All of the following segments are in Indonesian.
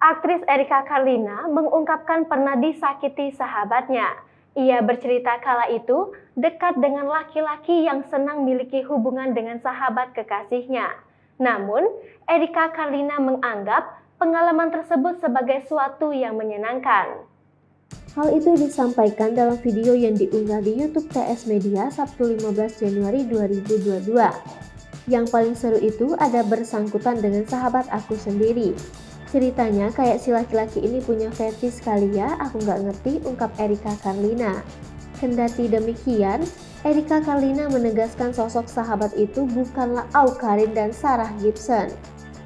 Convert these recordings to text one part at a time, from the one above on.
Aktris Erika Carlina mengungkapkan pernah disakiti sahabatnya. Ia bercerita kala itu dekat dengan laki-laki yang senang miliki hubungan dengan sahabat kekasihnya. Namun, Erika Carlina menganggap pengalaman tersebut sebagai suatu yang menyenangkan. Hal itu disampaikan dalam video yang diunggah di YouTube TS Media Sabtu 15 Januari 2022. Yang paling seru itu ada bersangkutan dengan sahabat aku sendiri. Ceritanya kayak si laki-laki ini punya fetish kali ya, aku nggak ngerti, ungkap Erika Carlina. Kendati demikian, Erika Carlina menegaskan sosok sahabat itu bukanlah Awkarin dan Sarah Gibson.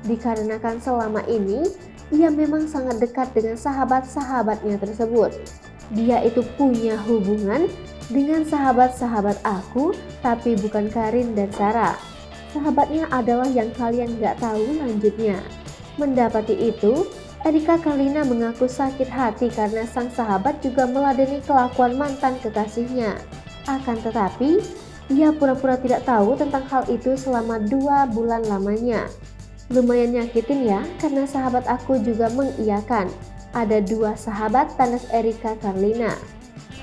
Dikarenakan selama ini, ia memang sangat dekat dengan sahabat-sahabatnya tersebut. Dia itu punya hubungan dengan sahabat-sahabat aku, tapi bukan Karin dan Sarah. Sahabatnya adalah yang kalian nggak tahu lanjutnya. Mendapati itu, Erika Carlina mengaku sakit hati karena sang sahabat juga meladeni kelakuan mantan kekasihnya. Akan tetapi, ia pura-pura tidak tahu tentang hal itu selama 2 bulan lamanya. Lumayan nyakitin ya, karena sahabat aku juga mengiyakan. Ada 2 sahabat, tandas Erika Carlina.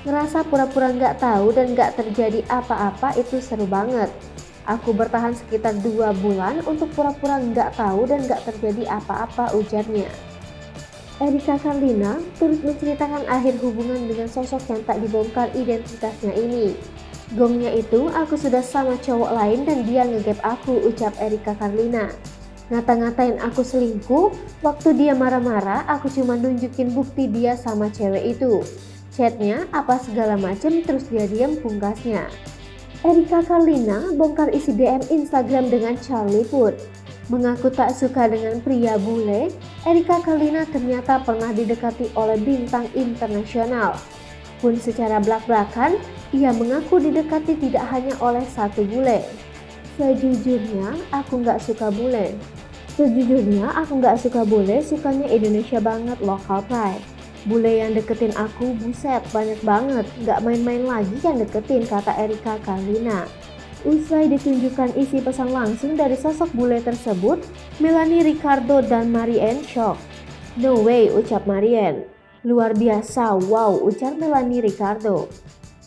Ngerasa pura-pura nggak tahu dan nggak terjadi apa-apa itu seru banget. Aku bertahan sekitar 2 bulan untuk pura-pura nggak tahu dan nggak terjadi apa-apa, ujarnya. Erika Carlina turut menceritakan akhir hubungan dengan sosok yang tak dibongkar identitasnya ini. Gongnya itu aku sudah sama cowok lain dan dia ngegap aku, ucap Erika Carlina. Ngata-ngatain aku selingkuh, waktu dia marah-marah aku cuma nunjukin bukti dia sama cewek itu. Chatnya apa segala macem terus dia diam, pungkasnya. Erika Carlina bongkar isi DM Instagram dengan Charlie Puth. Mengaku tak suka dengan pria bule, Erika Carlina ternyata pernah didekati oleh bintang internasional. Pun secara belak-belakan, ia mengaku didekati tidak hanya oleh satu bule. Sejujurnya, aku nggak suka bule. Sukanya Indonesia banget, local pride. Bule yang deketin aku, buset, banyak banget, gak main-main lagi yang deketin, kata Erika Carlina. Usai ditunjukkan isi pesan langsung dari sosok bule tersebut, Melanie Ricardo dan Marianne shock. No way, ucap Marianne. Luar biasa, wow, ujar Melanie Ricardo.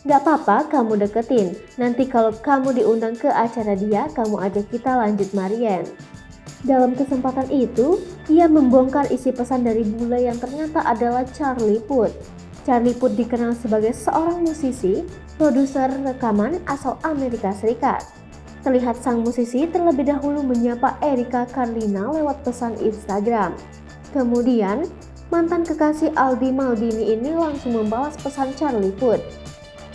Gak apa-apa kamu deketin, nanti kalau kamu diundang ke acara dia, kamu ajak kita, lanjut Marianne. Dalam kesempatan itu, ia membongkar isi pesan dari bule yang ternyata adalah Charlie Puth. Charlie Puth dikenal sebagai seorang musisi, produser rekaman asal Amerika Serikat. Terlihat sang musisi terlebih dahulu menyapa Erika Carlina lewat pesan Instagram. Kemudian, mantan kekasih Aldi Maldini ini langsung membalas pesan Charlie Puth.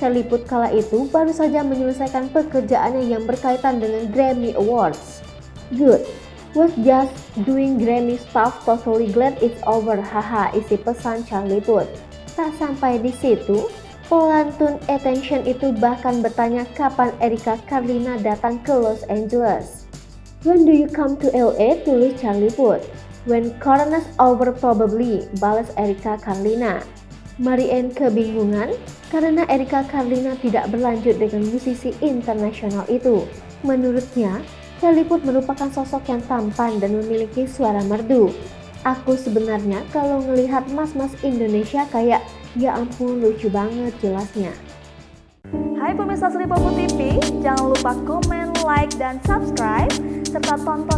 Charlie Puth kala itu baru saja menyelesaikan pekerjaannya yang berkaitan dengan Grammy Awards. Good. Was just doing Grammy stuff, totally glad it's over, haha, isi pesan Charlie Puth. Tak sampai di situ, pelantun Attention itu bahkan bertanya kapan Erika Carlina datang ke Los Angeles. When do you come to LA, tulis Charlie Puth. When corona's over probably, balas Erika Carlina. Marianne kebingungan karena Erika Carlina tidak berlanjut dengan musisi internasional itu. Menurutnya, Charlie Puth merupakan sosok yang tampan dan memiliki suara merdu. Aku sebenarnya kalau ngelihat mas-mas Indonesia kayak, ya ampun lucu banget, jelasnya. Hai pemirsa Sri Popo TV, jangan lupa komen, like, dan subscribe, serta tonton